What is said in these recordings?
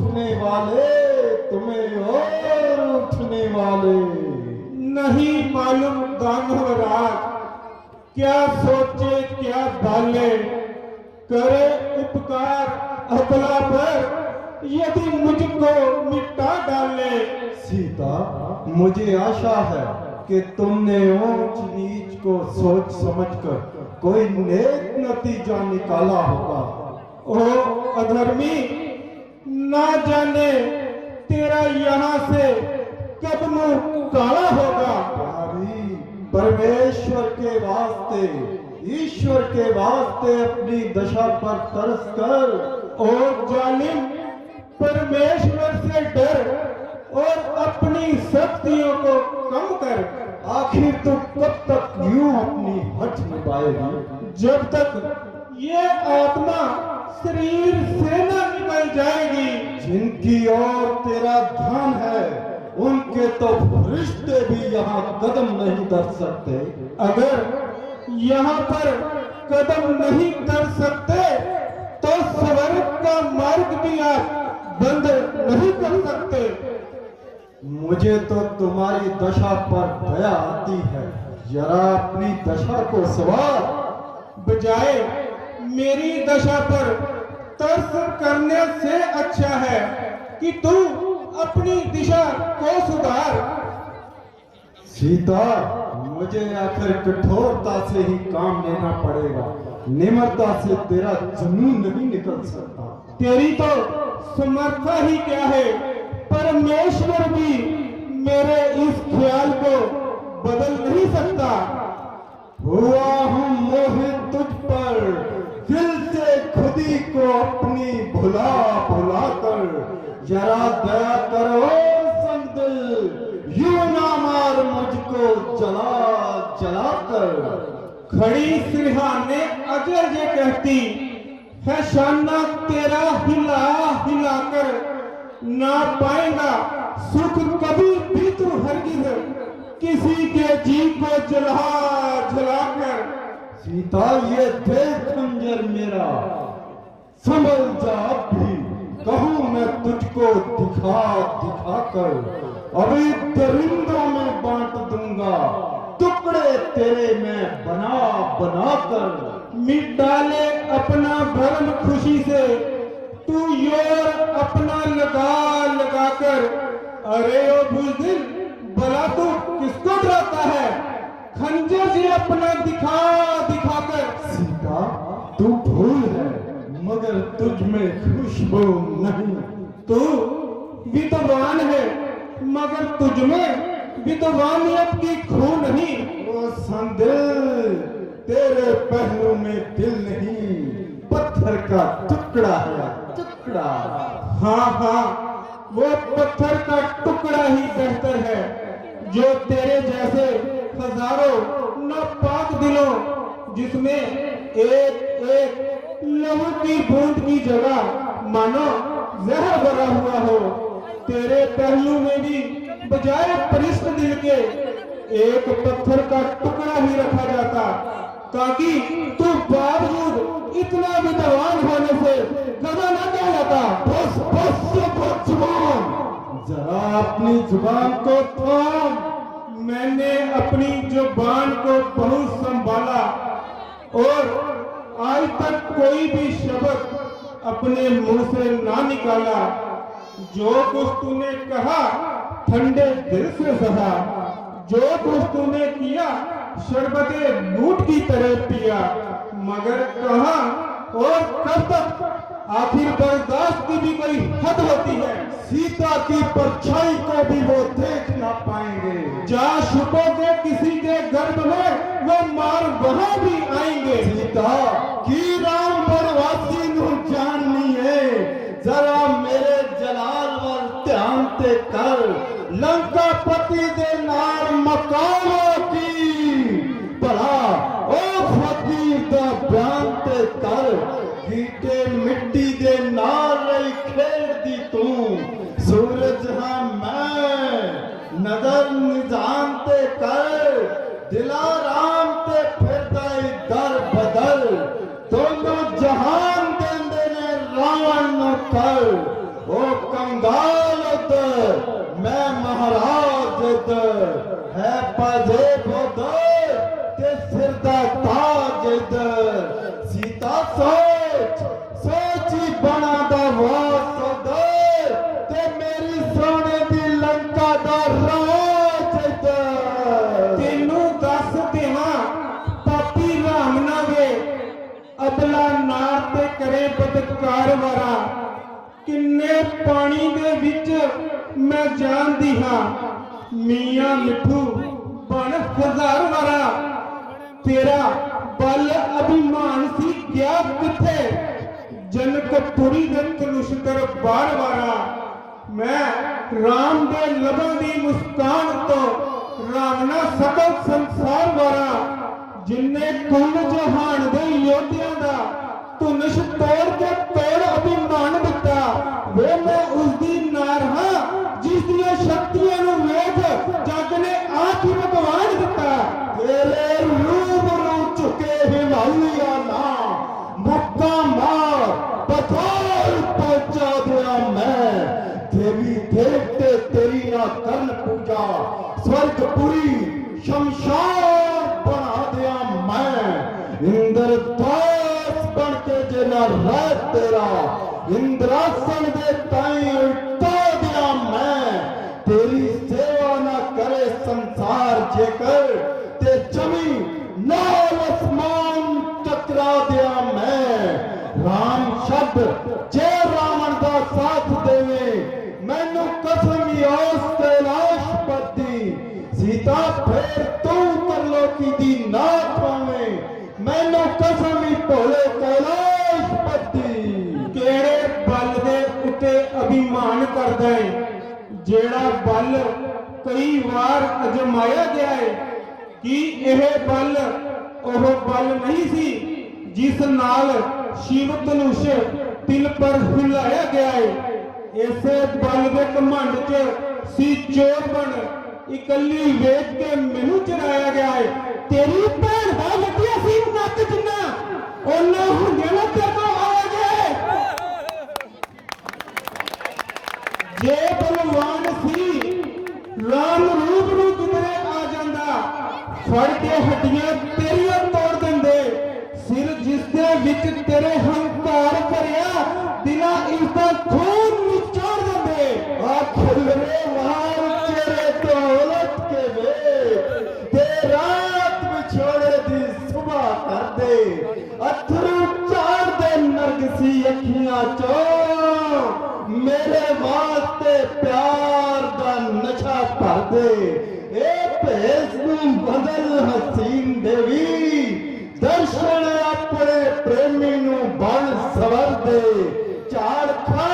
उठने वाले, तुम्हें और उठने वाले। नहीं मालूम दानवराज क्या सोचे क्या भाले, करे उपकार अबला पर यदि मुझको मिटा डाले। सीता, मुझे आशा है कि तुमने ऊंच नीच को सोच समझकर कोई नेक नतीजा निकाला होगा। ओ अधर्मी, ना जाने तेरा यहाँ से कब मुंह काला होगा। भाभी, परमेश्वर के वास्ते, ईश्वर के वास्ते अपनी दशा पर तरस कर। ओ जालिम, परमेश्वर से डर और अपनी शक्तियों को कम कर। आखिर तो कब तक यूं अपनी हठ निभाएगी? जब तक ये आत्मा शरीर से न निकल जाएगी। जिनकी ओर तेरा ध्यान है उनके तो फरिश्ते भी यहाँ कदम नहीं धर सकते। अगर यहाँ पर कदम नहीं कर सकते तो स्वर्ग का मार्ग भी आप बंद नहीं कर सकते। मुझे तो तुम्हारी दशा पर दया आती है, जरा अपनी दशा को सवार। बजाय मेरी दशा पर तरस करने से अच्छा है कि तू अपनी दिशा को सुधार। सीता, मुझे आखिर कठोरता से ही काम लेना पड़ेगा, निम्रता से तेरा जुनून नहीं निकल सकता। तेरी तो समर्था ही क्या है, परमेश्वर भी मेरे इस ख्याल को बदल नहीं सकता। हुआ हूँ मोहित तुझ पर, दिल से खुदी को अपनी भुला भुला कर। जरा दया करो संगदिल, यूं ना मार मुझको जला जला कर। खड़ी सिरहाने अजय ये कहती है, शाना तेरा हिला हिला कर ना पाएगा सुख कभी भी तू हरगिज किसी के जी को जला जला कर। सीता, ये देख खंजर मेरा, संभल जा अब भी, कहूँ मैं तुझको दिखा दिखा कर। अभी दरिंदों में बांट दूंगा, टुकड़े तेरे मैं बना बना कर। मिट डाले अपना भरम खुशी से तू योर अपना लगा लगा कर। अरे ओ बुज़दिल, भला तू किसको डराता है, खंजर से अपना दिखा दिखा कर। सीता, तू भूल है मगर तुझ में खुशबू नहीं। तू विद्वान है मगर तुझ में विद्वानियत की खू नहीं। ओ संदिल, तेरे पहलू में दिल नहीं, पत्थर का टुकड़ा है टुकड़ा। हाँ हाँ, वो पत्थर का टुकड़ा ही बेहतर है जो तेरे जैसे हजारों नापाक दिलों, जिसमें एक एक लहू की बूंद की जगह मानो जहर भरा हुआ हो, तेरे पहलू में भी बजाय परिष्ठ दिल के एक पत्थर का टुकड़ा ही रखा जाता, ताकि तू बावजूद इतना विद्वान होने से गधा न कहलाता। बस बस ये जुबान, जरा अपनी जुबान को थाम। मैंने अपनी जुबान को बहुत संभाला और आज तक कोई भी शब्द अपने मुंह से ना निकाला। जो कुछ तूने कहा ठंडे दिल से सहा, जो कुछ तूने किया शरबते लूट की तरह पिया। मगर कहाँ और कब तक, आखिर बर्दाश्त की भी कोई हद होती है। सीता की परछाई को भी वो देख ना पाएंगे। जा छुपोगे किसी के गर्भ में, वो मार वहां भी आएंगे। सीता की राम बनवासी नू जाननी है, जरा मेरे जलाल वाल ध्यान ते कर। लंका पति दे नाल मकानों की भला ओ फकीर दा बयान ते कर। गीटे मिट्टी दे नाल रही खेड़दी तू, सूरज हाँ मैं नजर निजान ते कर। दिलाराम ते फिरदा दर बदल, दोनों जहान देंदे ने रावण नु कर। ओ कंगाल उधर, मैं महाराज इधर, है पाजेब उधर ते सिर दा ताज इधर। सीता सोच सोच ही बना दा वास उधर ते मेरी सोने दी लंका दा राज इधर। तेनू दस देवां पापी राम ना वे अबला नार ते करे बदकार वारा। किन्ने पानी दे विच मैं जानदी हां मियां मिठू बन हजार वारा। तेरा बल अभिमान सी गया किथे जनकपुरी दे धनुष दरबार वारा। मैं राम दे लबां दी मुस्कान तो रावना सकल संसार वारा। जिन्ने कुल जहान दे योद्धियां दा धनुष तोड़ के तोड़ अभिमान दिता। वे मैं उसदी नार हां जिस दियां शक्तियां नूं वेख जग ने आप ही भगवान दिता। तेरे रूबरू झुके हिमालया ना मुक्का मार पथर पहुंचा दिया मैं। देवी देवते तेरी ना करन पूजा स्वर्गपुरी शमशान बना दिया मैं। इंद्रदास बन के जना रह तेरा इंद्रासन दे ताई उल्टा दिया मैं। तेरी सेवा ना करे संसार जेकर ते जमीन नाल आसमान टकरा दिया मैं। राम शब्द जे रावण दा साथ देवे मैनू कसम उस कैलाश पति। सीता फिर तू तरलोकी दी ना पावे मैनू कसम ही भोले कैलाश पति। केड़े बल दे उते अभिमान करदा है जेड़ा बल कई बार अजमाया गया है। कि यह बल ओह बल नहीं सी जिस नाल शिव धनुष तिल पर हिलाया गया है। इसे बल दे घमंड च सी चोर बन इकल्ली वेच के मैनू चराया गया है। तेरी भैन दा वटिया सी नक जिन्ना ओना हुंदे ना तेरे को आया गया है। जे बलवान सी राम रूप नूं किधरे आ जांदा फड़ के हड्डियां तेरियां तोड़ देंदे। सिर जिसदे विच तेरे हंकार भरिया दिला इसदा खून निचोड़ देंदे। आखिर रे वार तेरे तो उलट के वे ते रात बिछोड़े दी सुबह कर दे। अथरू चाड़ दे नरगसी अखियां चो मेरे वास्ते प्यार दा नशा भर दे। ए भेस नूं बदल हसीन देवी दर्शन अपने प्रेमी नूं बन सवर दे। झाड़ खा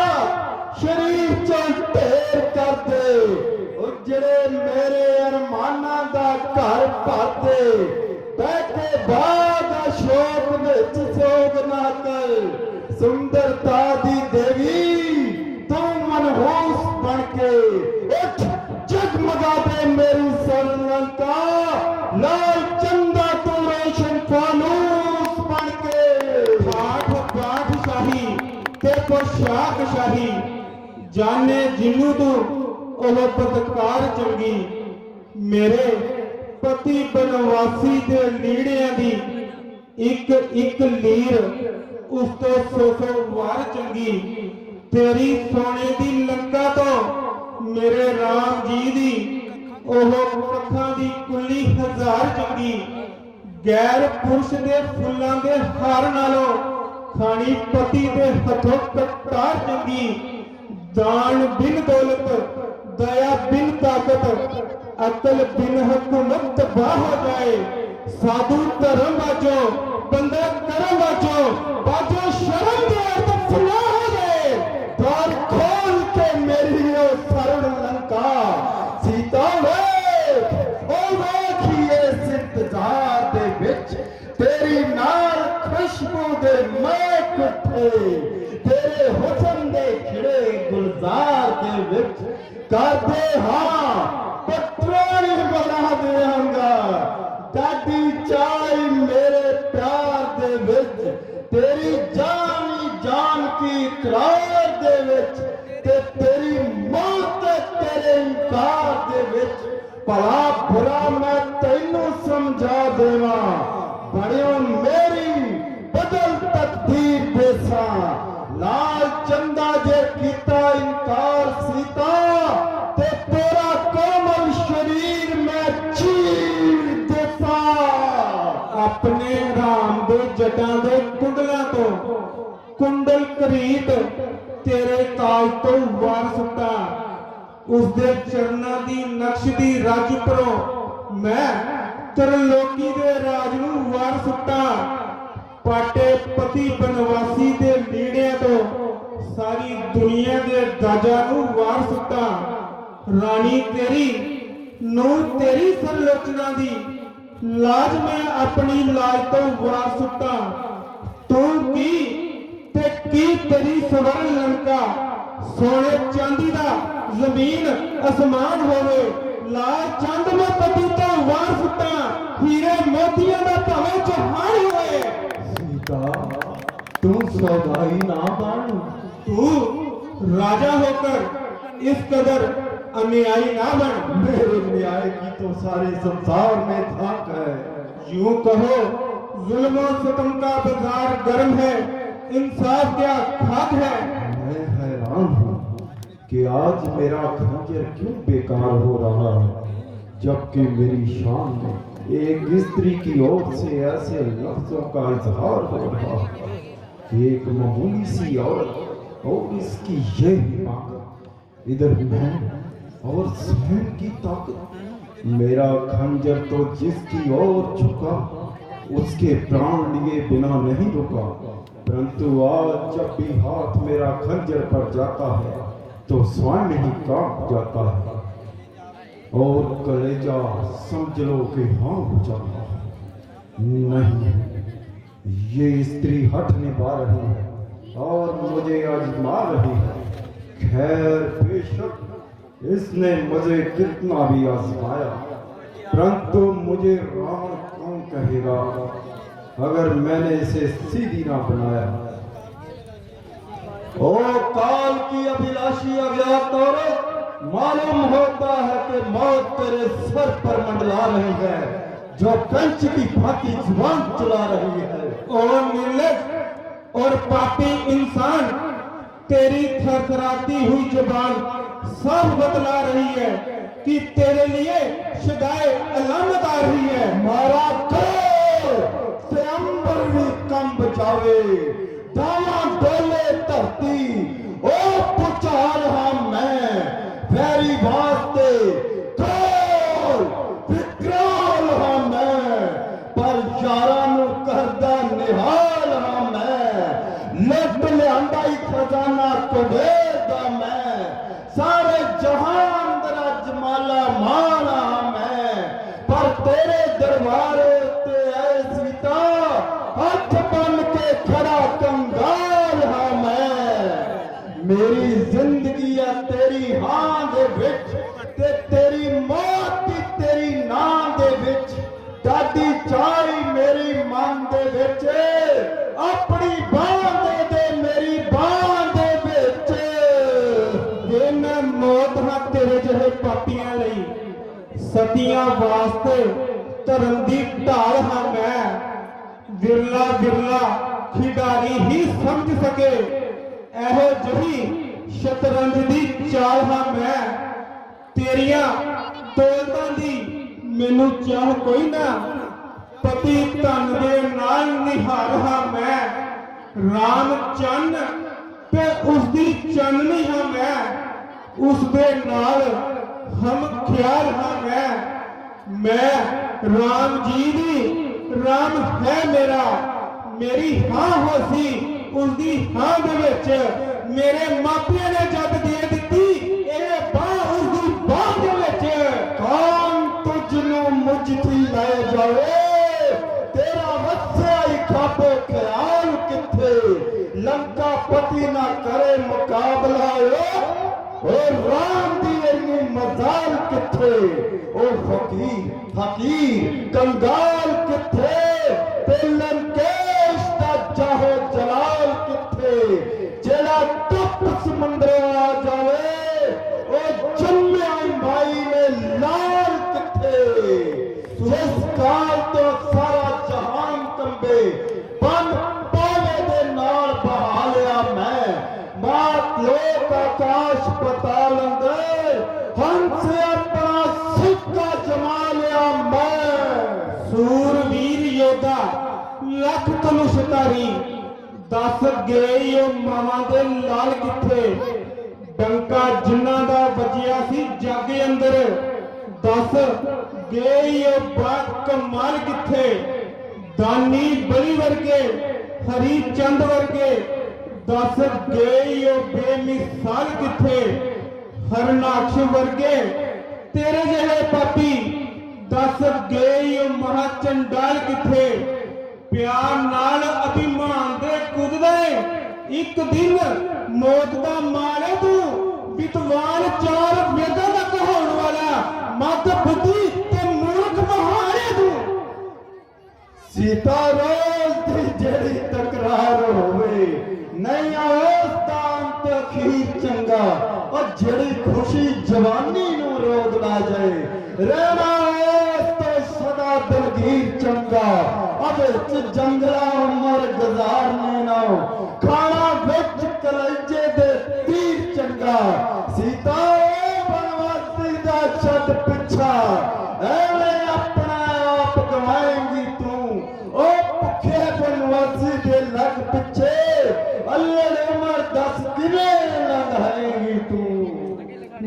शरीर चों ढेर कर दे उजड़े मेरे अरमाना दा घर भर दे। बैठे बाग अशोक विच सोग ना कर सुंदरता दी देवी तू मनहूस बन के उठ जगमगा दे मेरी सरलंका। लाल चंदा तू रोशन फानूस बन के। ठाठ बाट शाही ते पोशाक शाही जाने जिन्नू तू ओह बदकार चंगी। मेरे पति बनवासी दे लीड़ियां दी एक एक लीर उस तो सौ वार चंगी। तेरी सोने दी लंका तो मेरे राम जी दी ओह पੱਖਾਂ दी कुली हजार चंगी। गैर पुरुष दे फुल्लां दे हार नालों खानी पति दे हथों कटार चंगी। दान बिन दौलत दया बिन ताकत अकल बिन हुकूमत तबाह हो जाए। साधु धर्म बाजो बंदा करम बाजो शर्म दे अर्थ फुला हो जाए। द्वार खोल के मेरी ओ सरल लंका सीता वेखिए इंतजार दे विच तेरी नाल खुशबू दे महक उठे। तेरे हुस्न दे खिड़े गुलजार दे विच कर दे हां पत्राणी बना देंगा। डाडी चाई मेरे प्यार दे विच तेरी जान ही जान की इकरार दे विच ते ते तेरी मौत ते तेरे इनकार दे विच भला बुरा मैं तैनू समझा देवा बड़ियों मेरी बदल तकदीर देसा लाल चंदा जे कीता इनकार सीता ते तेरा कोमल शरीर मैं चीर देता अपने राम दे जटां दे कुंडलां तो कुंडल करीत तेरे ताज तो वार सुट्टा उसदे चरनां दी नक्श दी रज परों मैं त्रिलोकी दे राज नूं वार सुट्टा पाटे पति बनवासी दे लीड़िਆਂ तो सारी दुनिया दे दाजा नूं वार सुट्टा रानी तेरी नूं तेरी सरलोचना दी लाज मैं अपनी लाज तो वार सुट्टा तू की ते की तेरी स्वर्ण लंका सोने चांदी दा जमीन आसमान होवे लाल चंद में पति तो वार सुट्टा हीरे मोतियां दा भावें जहान होवे सीता तू सौदाई ना बन तू राजा होकर इस कदर अन्यायी ना बन मेरे न्याय की तो सारे संसार में धाक है यूं कहो जुल्म और सितम का बाजार गर्म है इंसाफ क्या खाक है मैं हैरान हूँ कि आज मेरा खंजर क्यों बेकार हो रहा है जबकि मेरी शान में एक स्त्री की ओर से ऐसे लफ्जों का इजहार हो रहा है कि एक मामूली सी औरत और इसकी यह हिमाकत इधर मैं और स्वयं की ताकत मेरा खंजर तो जिसकी ओर झुका उसके प्राण लिए बिना नहीं रुका परंतु आज जब भी हाथ मेरा खंजर पर जाता है तो स्वयं ही कांप जाता है और कलेजा समझ लो कि हाँ हो जाता है नहीं ये स्त्री हठ निभा रही है और मुझे आजमा रही है खैर बेशक इसने मुझे कितना भी आजमाया परंतु मुझे रावण कौन कहेगा अगर मैंने इसे सीधी ना बनाया ओ काल की अभिलाषी अज्ञात औरत मालूम होता है कि मौत तेरे सर पर मंडला रही है जो कंच की भांति जुबान चला रही है और निर्लज और पापी इंसान तेरी थरथराती हुई जुबान सब बतला रही है कि तेरे लिए शिदाए अलामत आ रही है मारा करो से अंबर भी कंब जावे दामा डोले धरती ओ पुचा रहा मैं वैरी वास्ते करोल विकराल रहा मैं पर यारा नु करदा निहाल रहा मैं लट लियांदा ही खजाना कुबेरदा मैं सारे जहान दरा जमाला माला मैं पर तेरे दरबारे ते ऐ सीता हाथ बन के खड़ा कंगाल हाँ मैं मेरी जिंदगी है तेरी हां दे विच ते तेरी मौत भी तेरी नां दे विच डाडी चाई मेरी मन दे विच अपनी बांह दे मेरी बांह दे विच ये मैं मौत हाँ तेरे जहे पापियां लई सतियां वास्ते धर्म दी ढाल हाँ मैं विरला विरला खिडारी ही समझ सके एहो जही शतरंज दी चाल हाँ मैं तेरिया दौलतां दी मैनू चाह कोई ना पति धन दे नाल निहार हाँ मैं राम चन्न पे उसदी चन्नी हाँ मैं उसदे नाल हम ख्याल हाँ मैं राम जी दी राम है मेरा मेरी हाँ होसी उसदी हाँ दे विच मेरे मापिਆਂ ने जद दे दित्ती ए बाह उसदी बाह दे विच कौन तुझनू मुझती ले जावे तेरा वस्या ही खापो ख्याल किथे लंका पति ना करे मुकाबला ओ राम दी इन्नी मजाल किथे ओ फकीर कंगाल किथे ते लंकेश दा जाहो जलाल किथे जेड़ा टुप समुंदरों आ जावे आकाश पताल अंदर हंस अपना सिक्का जमा लिया मैं। सूरवीर योद्धा लख धनुषधारी दस गए ओ मावां दे लाल किथे। डंका जिन्हां दा वजिया सी जग अंदर दस गए ओ बात कमाल किथे। दानी बली वर्गे हरी चंद वर्गे दस गए ओ बेमिसाल किथे। हरनाक्ष वर्गे तेरे जहे पापी दस गए ओ महाचंडाल किथे। प्यार नाल अभिमान दे कुददे एक दिन मौत दा मारे तू। विद्वान चार वेदां दा कहाउण वाला मत बुद्धि ते मूर्ख महारे तू। सीता रोज दी जेड़ी तकरार होवे नहीं उस दा अंत अखीर चंगा। और जेड़ी खुशी जवानी नू रोक ला जाए रहना उस तो सदा दिलगीर चंगा। अब जंगला उमर गुजारने ना खाना बिच कलेजे दे तीर चंगा। सीता बनवासी दा छत पिछा एवें अपना आप गवाएंगी तू। ओ भुखे बनवासी दे लग पिछे अल्लाह उमर दस किवें लंघाएंगी तू।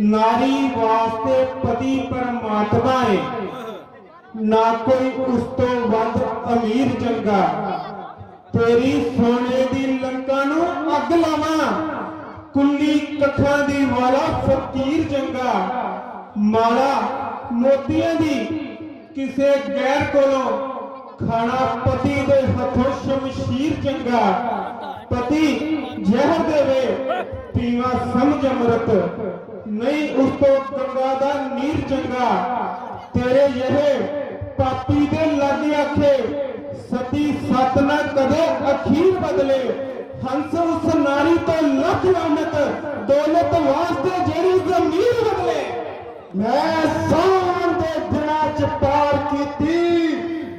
नारी वास्ते पति परमात्मा है ना कोई उस तो वध अमीर चंगा। तेरी सोने दी लंका नू अग लावां कुल्ली कखां दी वाला फकीर चंगा। माला मोतियां दी किसे गैर कोलों खाना पति दे हथों शमशीर चंगा। पति जहर देवे पीवा समझ अमृत नहीं उस तो गंगा दा नीर चंगा। तेरे यह पापी दे लागे आखे सती सत न कदे अखीर बदले। हंस उस नारी तो लख लानत दौलत वास्ते जेड़ी जमीर बदले। मैं सावन दे दिनां च पार कीती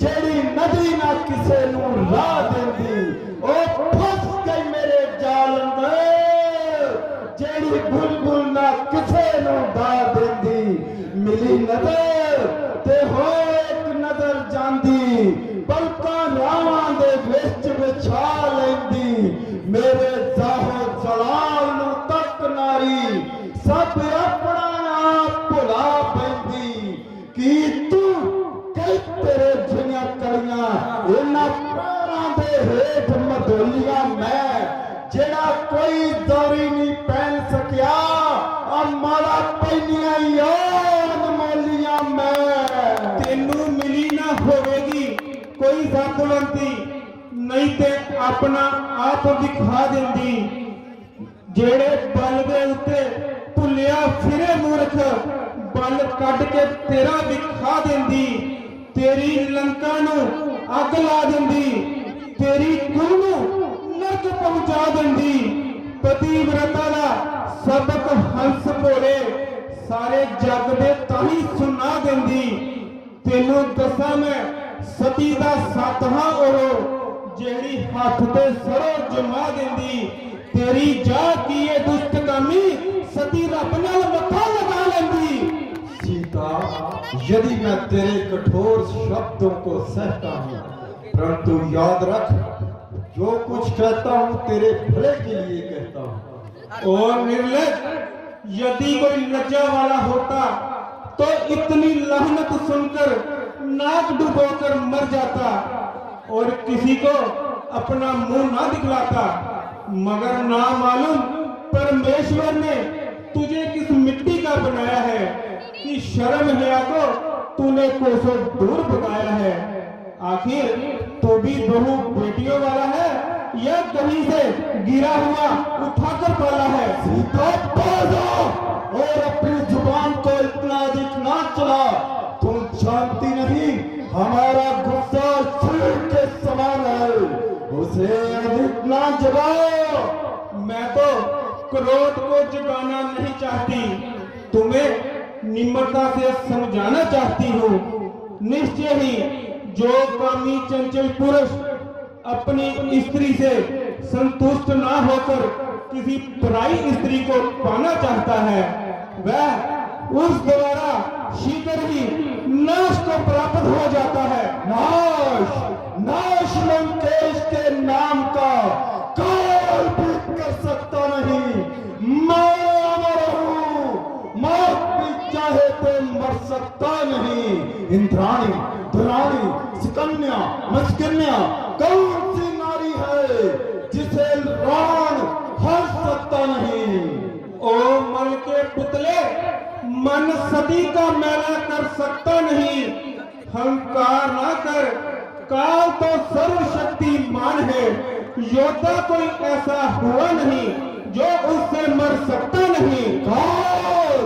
जेड़ी नदी ना किसे नू राह देंदी। ओ फस गई मेरे जाल अंदर जेड़ी बुलबुल ना किसे नू दा देंदी। मिली नजर ते हो एक नजर जांदी पलकां रावां दे विच विछा लैंदी। मेरे जाहो जलाल नू तक नारी सब अपना आप भुला पैंदी। की तू कई तेरे जिन्यां करियां इन्हां पैरां दे हेठ मधोलियां मैं जेड़ा कोई दौरी नहीं पहन सकिया माला पैनियां अनमोलियां मैं। तेनू मिली ना होवेगी कोई सतवंती नहीं ते अपना आप दिखा देंदी। जेड़े बल दे उत्ते भुलिया फिरे मूर्ख बल कट के तेरा दिखा देंदी। तेरी लंका नू अग ला देंदी तेरी कुल नू नरक पहुंचा देंदी। पतिव्रता दा सबक हंस भोले सारे जग दे ताही सुना देंदी। तेनू दसा मैं सती दा सातहा ओहो जेड़ी हथ ते सरो जमा देंदी। तेरी जा कीए दुष्ट कामी सती रब नाल मथा लगा लेंदी। सीता यदि मैं तेरे कठोर शब्दों को सहता हूँ परंतु याद रख जो कुछ कहता हूँ तेरे भले के लिए कहता हूँ। और निर्लज यदि कोई लज्जा वाला होता तो इतनी लानत सुनकर नाक डुबोकर मर जाता और किसी को अपना मुंह ना दिखलाता। मगर ना मालूम परमेश्वर ने तुझे किस मिट्टी का बनाया है कि शर्म हया को तूने कोसों दूर भगाया है। आखिर तो भी बहु बेटियों वाला है या कहीं से गिरा हुआ उठाकर पाला है। सीता बाजा और अपनी जुबान को इतना अधिक ना चला। तुम जानती नहीं हमारा गुस्सा सूर के समान है उसे अधिक ना जगाओ। मैं तो क्रोध को जगाना नहीं चाहती तुम्हें निम्रता से समझाना चाहती हूँ। निश्चय ही जो कामी चंचल पुरुष अपनी स्त्री से संतुष्ट ना होकर किसी पराई स्त्री को पाना चाहता है, वह उस द्वारा शीघ्र ही नाश को प्राप्त हो जाता है। नाश नाश लंकेश के नाम का काल भी कर सकता नहीं। मैं अमर हूँ, मौत भी चाहे तो मर सकता नहीं। इंद्राणी, धुराणी, सिकन्या, मस्कन्या कौन सी नारी है जिसे रावण हर सकता नहीं। ओ मन के पुतले, मन सती का मैला कर सकता नहीं। हंकार ना कर, काल तो सर्वशक्तिमान है। योद्धा कोई ऐसा हुआ नहीं जो उससे मर सकता नहीं। काल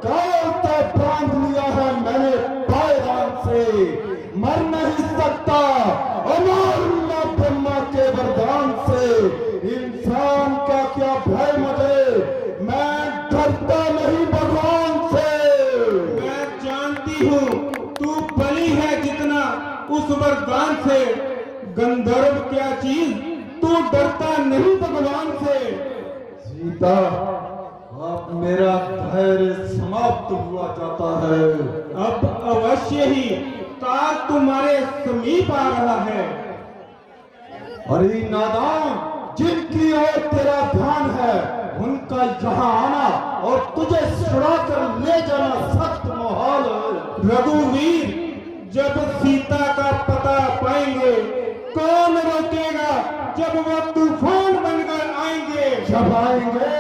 काल तो बांध लिया है मैंने पायदान से, मर नहीं सकता अमर ब्रह्मा के वरदान से। इंसान का क्या भय मुझे, मैं डरता नहीं भगवान से। मैं जानती हूँ तू बली है जितना उस वरदान से। गंधर्व क्या चीज, तू डरता नहीं भगवान से। सीता, अब मेरा धैर्य समाप्त हुआ जाता है। अब अवश्य ही काल तुम्हारे समीप आ रहा है। अरे नादान, जिनकी ओर तेरा ध्यान है उनका यहाँ आना और तुझे छुड़ा कर ले जाना सख्त मुहाल है। रघुवीर, जब सीता का पता पाएंगे कौन रोकेगा जब वो तूफान बनकर आएंगे। जब आएंगे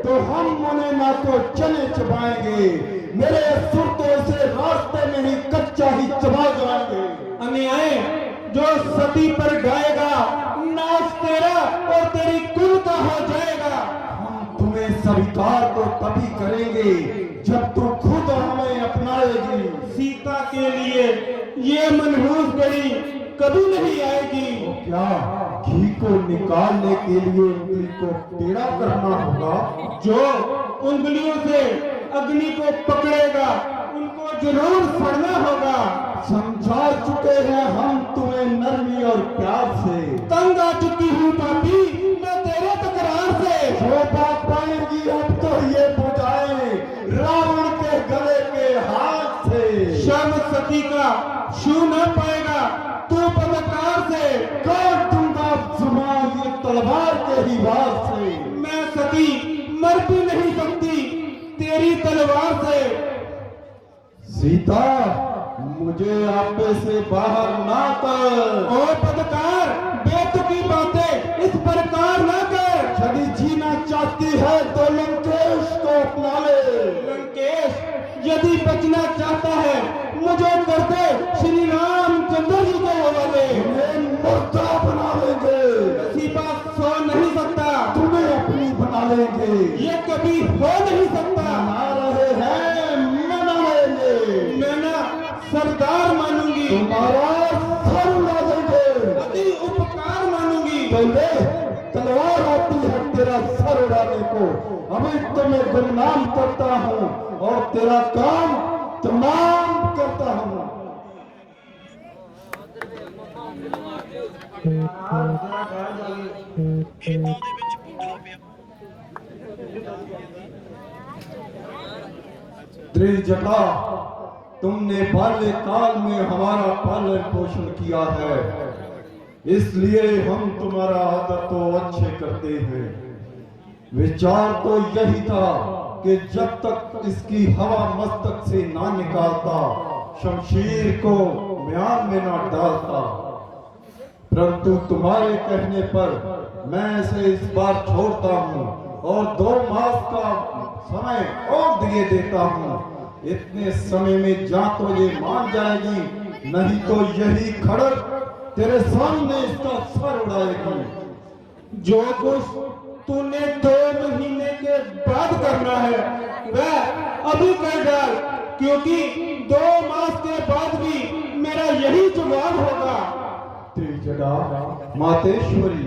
तो हम उन्हें ना तो चने चबाएंगे, मेरे असुर तो इसे रास्ते में ही कच्चा ही चबा जाएंगे। अन्याय जो सती पर गाएगा, नाश तेरा और तेरी कुल का हो जाएगा। हम तुम्हें स्वीकार तो तभी करेंगे जब तू खुद हमें अपनाएगी। सीता के लिए ये मनहूस घड़ी कभी नहीं आएगी। तो क्या घी को निकालने के लिए उंगली को टेढ़ा करना होगा? जो उंगलियों से अग्नि को पकड़ेगा उनको जरूर सड़ना होगा। समझा चुके हैं हम तुम्हें नरमी और प्यार से। तंग आ चुकी हूँ पापी मैं तेरे तकरार से। जो बात पाएंगी अब तो ये बुझाए रावण के गले के हाथ से। शर्म सती का छू न पाएगा तू बदकार से। काट दूंगा जुबान ये तलवार के ही वार से। मैं सती मर भी नहीं सकती तेरी तलवार से। सीता, मुझे आपे से बाहर ना कर। ओ बदकार, बेतुकी बातें इस प्रकार ना कर। यदि जीना चाहती है तो लंकेश को अपना ले। लंकेश यदि बचना चाहता है मुझे कर दे श्री रामचंद्र जी को हवाले। तुम्हें मुर्दा बना लेंगे। नसीबा सो नहीं सकता, तुम्हें अपनी बना लेंगे। ये कभी हो नहीं सकता। आ रहे हैं मना लेंगे। मैं ना सरदार मानूंगी, तुम्हारा सर उड़ा देंगे। अति उपकार मानूंगी। तो ले, तलवार आती है तेरा सर उड़ाने को। अभी तो मैं गुमनाम करता हूँ और तेरा काम तमाम करता हूँ। त्रिजटा, तुमने बाल्यकाल में हमारा पालन पोषण किया है, इसलिए हम तुम्हारा आदर तो अच्छे करते हैं। विचार तो यही था कि जब तक इसकी हवा मस्तक से ना निकालता, शमशीर को म्यान में ना डालता, परंतु तुम्हारे कहने पर मैं इसे इस बार छोड़ता हूँ और 2 मास का समय और दिए देता हूँ। इतने समय में जा तो ये मान जाएगी, नहीं तो यही खड़ग तेरे सामने इसका सर उड़ाएगी। जो कुछ तूने 2 महीने के बाद करना है वह अभी कर डाल, क्योंकि 2 मास के बाद भी मेरा यही जवाब होगा। त्रिजटा, मातेश्वरी,